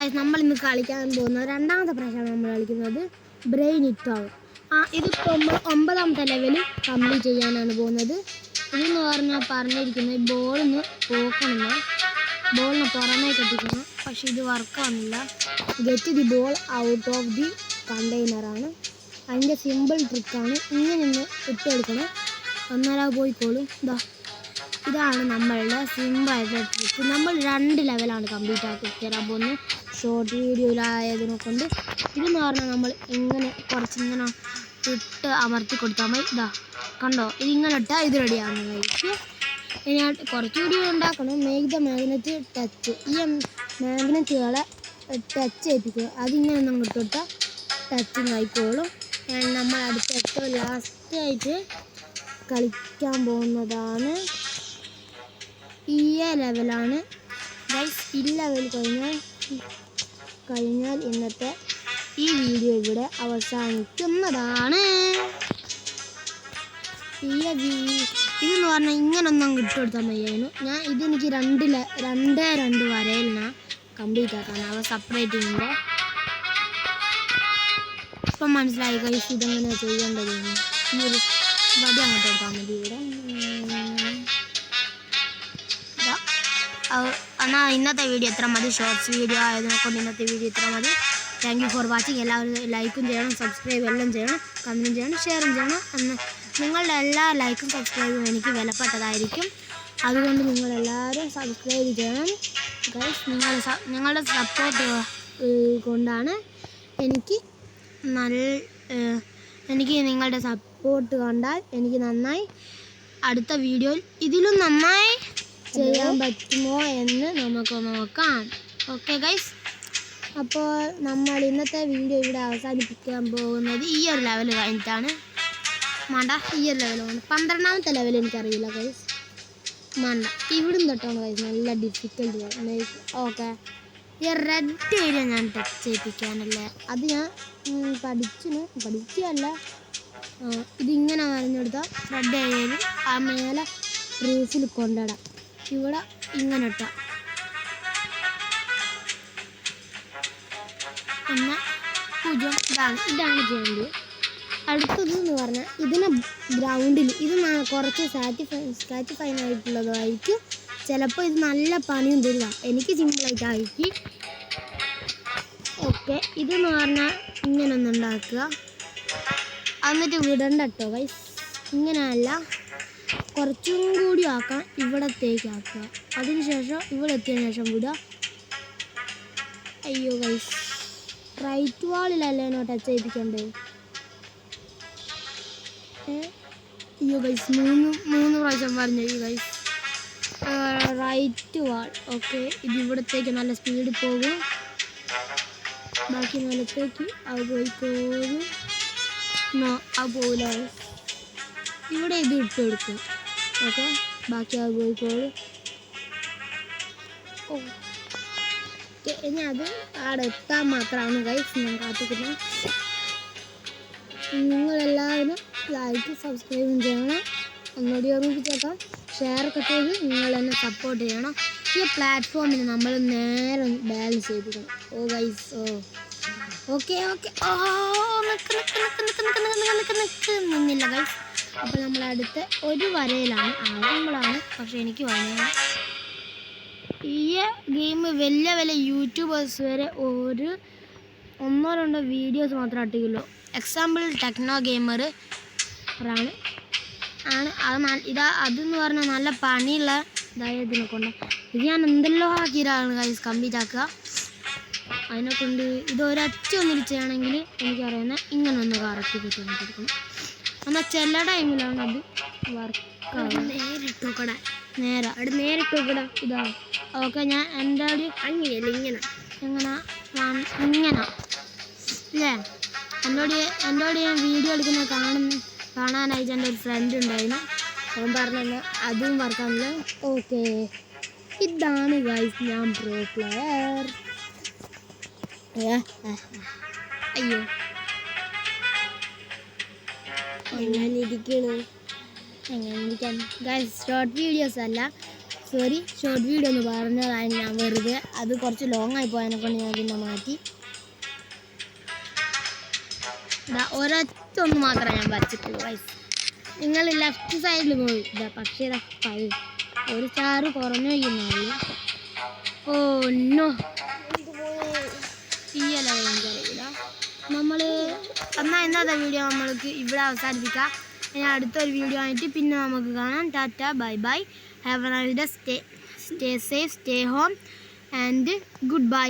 Guys നമ്മൾ ഇന്ന് കളിക്കാൻ പോകുന്നത് രണ്ടാമത്തെ പ്രാവശ്യമാണ് നമ്മൾ കളിക്കുന്നത് ബ്രെയിൻ ഇറ്റ് ആവും. ഇതിപ്പോൾ നമ്മൾ 9ാമത്തെ ലെവൽ കംപ്ലീറ്റ് ചെയ്യാനാണ് പോകുന്നത്. ഇതെന്ന് പറഞ്ഞിരിക്കുന്നത് ബോളിന് പോക്കണം, ബോളിന് പുറമേ കെട്ടിക്കണം. പക്ഷെ ഇത് വർക്കാവുന്നില്ല. Get the ball out of the കണ്ടെയ്നറാണ് അതിൻ്റെ സിമ്പിൾ ട്രിക്കാണ്. ഇങ്ങനെ ഒന്ന് ഇട്ടെടുക്കണം, അന്നേരം പോയിക്കോളും. ഇതാണ് നമ്മളുടെ സിമ്പിളായിട്ടുള്ള ട്രിക്ക്. നമ്മൾ 2 ലെവലാണ് കംപ്ലീറ്റ് ആക്കി തരാൻ പോകുന്നത് ഷോർട്ട് വീഡിയോയിലായതിനെ കൊണ്ട്. ഇതെന്ന് പറഞ്ഞാൽ നമ്മൾ ഇങ്ങനെ കുറച്ചിങ്ങനെ ഇട്ട് അമർത്തി കൊടുത്താൽ മതി. കണ്ടോ, ഇതിങ്ങനെ ഇട്ടാൽ ഇത് റെഡിയാകുന്നതായിരിക്കും. ഇനി കുറച്ച് വീഡിയോ ഉണ്ടാക്കണം. Make the magnet touch. ഈ മാഗ്നറ്റുകളെ ടച്ച് ചെയ്യിപ്പിക്കുക. അതിങ്ങനെ നമ്മൾ ഇട്ടിട്ടാൽ ടച്ചിങ് ആയിക്കോളും. നമ്മൾ അടുത്ത ഏറ്റവും ലാസ്റ്റായിട്ട് കളിക്കാൻ പോകുന്നതാണ് ഈ ലെവലാണ് ഗൈസ്. ഈ ലെവൽ കഴിഞ്ഞാൽ ഇന്നത്തെ ഈ വീഡിയോ ഇവിടെ അവസാനിക്കുന്നതാണ്. ഇതെന്ന് പറഞ്ഞാൽ ഇങ്ങനൊന്നും ഇട്ടുകൊടുത്താൽ മതിയായിരുന്നു. ഇതെനിക്ക് 2 വരയിലാണ് കംപ്ലീറ്റ് ആക്കാൻ. അവ സെപ്പറേറ്റ് ചെയ്യുമ്പോൾ ഇപ്പം മനസ്സിലായി ഗൈസ് ഇതെങ്ങനെ ചെയ്യേണ്ടത്. ഈ ഒരു വടി അങ്ങോട്ട് എടുത്താൽ മതി. ഇവിടെ എന്നാൽ ഇന്നത്തെ വീഡിയോ ഇത്ര മതി. ഷോർട്സ് വീഡിയോ ആയതിനെക്കൊണ്ട് ഇന്നത്തെ വീഡിയോ ഇത്ര മതി. Thank you for watching. എല്ലാവരും ലൈക്കും ചെയ്യണം, സബ്സ്ക്രൈബ് എല്ലാം ചെയ്യണം, കമൻറ്റും ചെയ്യണം, ഷെയറും ചെയ്യണം. നിങ്ങളുടെ എല്ലാ ലൈക്കും സബ്സ്ക്രൈബും എനിക്ക് വിലപ്പെട്ടതായിരിക്കും. അതുകൊണ്ട് നിങ്ങളെല്ലാവരും സബ്സ്ക്രൈബ് ചെയ്യണം ഗൈസ്. നിങ്ങളുടെ സപ്പോർട്ട് കൊണ്ടാണ് എനിക്ക് നിങ്ങളുടെ സപ്പോർട്ട് കണ്ടാൽ എനിക്ക് നന്നായി അടുത്ത വീഡിയോയിൽ ഇതിലും നന്നായി ചെയ്യാൻ പറ്റുമോ എന്ന് നമുക്ക് നോക്കാം. ഓക്കെ ഗൈസ്, അപ്പോൾ നമ്മൾ ഇന്നത്തെ വീഡിയോ ഇവിടെ അവസാനിപ്പിക്കാൻ പോകുന്നത് ഈ ഒരു ലെവൽ കഴിഞ്ഞിട്ടാണ്. ഈ ഒരു ലെവലാണ് 12ാമത്തെ ലെവൽ. എനിക്കറിയില്ല ഗൈസ്. ഇവിടും തൊട്ടാണ് ഗൈസ് നല്ല ഡിഫിക്കൽട്ട്. ഓക്കെ, ഈ റെഡ് ഏരിയ ഞാൻ ടച്ച് ചെയ്യിപ്പിക്കാനല്ലേ. അത് ഞാൻ പഠിക്കുകയല്ല. ഇതിങ്ങനെ വരഞ്ഞെടുത്താൽ റെഡ് ഏരിയയിൽ ആ മേലെ റൂഫിൽ കൊണ്ടിടാം. ഇവിടെ ഇങ്ങനെ ഇട്ടാൽ പിന്നെ 0. ഇതാണ് ചെയ്യേണ്ടത്. അടുത്തതെന്ന് പറഞ്ഞാൽ ഇതിനെ ഗ്രൗണ്ടിൽ ഇത് കുറച്ച് സാറ്റിസ്ഫൈൻ ആയിട്ടുള്ളതായിരിക്കും. ചിലപ്പോൾ ഇത് നല്ല പണിയും തരിക. എനിക്ക് സിമ്പിളായിട്ടായിരിക്കും. ഓക്കെ, ഇതെന്ന് പറഞ്ഞാൽ ഇങ്ങനെ ഒന്ന് ഉണ്ടാക്കുക, എന്നിട്ട് വിടണ്ട കേട്ടോ ഗൈസ്. ഇങ്ങനെയല്ല, കുറച്ചും കൂടി ആക്കാം. ഇവിടത്തേക്ക് ആക്കുക, അതിനുശേഷം ഇവിടെ എത്തിയതിനു ശേഷം വിടുക. അയ്യോ ഗൈസ്, റൈറ്റ് വാളിലല്ലേനോ ടച്ച് ചെയ്യിപ്പിക്കണ്ടേ. അയ്യോ ഗൈസ്, മൂന്ന് പ്രാവശ്യം പറഞ്ഞു ഗൈസ്. റൈറ്റ് വാൾ. ഓക്കെ, ഇത് ഇവിടത്തേക്ക് നല്ല സ്പീഡിൽ പോകും. ബാക്കി നിലത്തേക്ക് അത് പോയിക്കോളും. അത് പോകില്ല. ഇവിടെ ഇത് ഇട്ട് കൊടുക്കും. ഓക്കെ, ബാക്കി അത് പോയിക്കോളും. ഓക്കെ, ഇനി അത് അവിടെ എത്താൻ മാത്രമാണ് ഗൈസ് ഞാൻ കാത്തിക്കുന്നത്. നിങ്ങളെല്ലാവരും ലൈക്ക് സബ്സ്ക്രൈബും ചെയ്യണം. ഒന്നുകൂടി ഓർമ്മിപ്പിച്ചേക്കാം, ഷെയറൊക്കെ ചെയ്ത് നിങ്ങൾ എന്നെ സപ്പോർട്ട് ചെയ്യണം. ഈ പ്ലാറ്റ്ഫോമിന് നമ്മൾ നേരെ ബാലൻസ് ചെയ്തിരിക്കണം. ഓ ഗൈസ്, ഓക്കെ. നിന്നില്ല ഗൈസ്. അപ്പോൾ നമ്മൾ അടുത്ത ഒരു വരയിലാണ് ആകുമ്പോഴാണ്. പക്ഷെ എനിക്ക് പറയുന്നത് ഈ ഗെയിം വലിയ യൂട്യൂബേഴ്സ് വരെ 1-2 വീഡിയോസ് മാത്രമേ ഇട്ടിട്ടുള്ളൂ. എക്സാമ്പിൾ ടെക്നോ ഗെയിമർ അതെന്ന് പറഞ്ഞാൽ നല്ല പണിയുള്ള ഇതിനെ കൊണ്ട് ഇത് ഞാൻ എന്തെല്ലാം ആക്കിയിട്ടാണ് ഗൈസ് കംപ്ലീറ്റ് ആക്കുക. അതിനെക്കൊണ്ട് ഇത് ഒരൊറ്റ ഒന്നിൽ ചെയ്യണമെങ്കിൽ എനിക്കറിയുന്നത് ഇങ്ങനെ ഒന്ന് കറക്റ്റ് കിട്ടുകൊണ്ടിരിക്കണം. എന്നാൽ ചില ടൈമിലാണ് അത് വർക്കാവുക. നേരിട്ട് നോക്കടാ. ഇതാ ഓക്കെ, ഞാൻ എൻ്റെ ഒരു ഇങ്ങനെ ഇല്ലേ. എന്നോട് ഞാൻ വീഡിയോ എടുക്കുന്നത് കാണാനായിട്ട് എൻ്റെ ഒരു ഫ്രണ്ട് ഉണ്ടായിരുന്നു. അവൻ പറഞ്ഞു അതും വർക്കാവില്ല. ഓക്കെ, ഇതാണ് ഗൈസ് ഞാൻ പ്രോ പ്ലെയർ. അയ്യോ, എങ്ങനെ ഇരിക്കാൻ ഗൈസ്. ഷോർട്ട് വീഡിയോസ് അല്ല, സോറി ഷോർട്ട് വീഡിയോ ഒന്ന് പറഞ്ഞതാണ് ഞാൻ വെറുതെ. അത് കുറച്ച് ലോങ് ആയി പോയതിനെ കൊണ്ട് ഞാൻ പിന്നെ മാറ്റി. ഒരൊറ്റ ഒന്ന് മാത്രമേ ഞാൻ വരച്ചിട്ടുള്ളൂ ഗൈസ്. നിങ്ങൾ ലെഫ്റ്റ് സൈഡിൽ പോയി പക്ഷേ ഒരു സ്റ്റാർ കുറഞ്ഞു വയ്ക്കുന്നുള്ളൂ. ഓ നോ തീയല്ല ഭയങ്കര. നമ്മൾ എന്നാൽ ഇന്നത്തെ വീഡിയോ നമ്മൾക്ക് ഇവിടെ അവസാനിപ്പിക്കാം. ഇനി അടുത്തൊരു വീഡിയോ ആയിട്ട് പിന്നെ നമുക്ക് കാണാം. Tata bye bye. Have A nice day. Stay safe, stay home and good bye.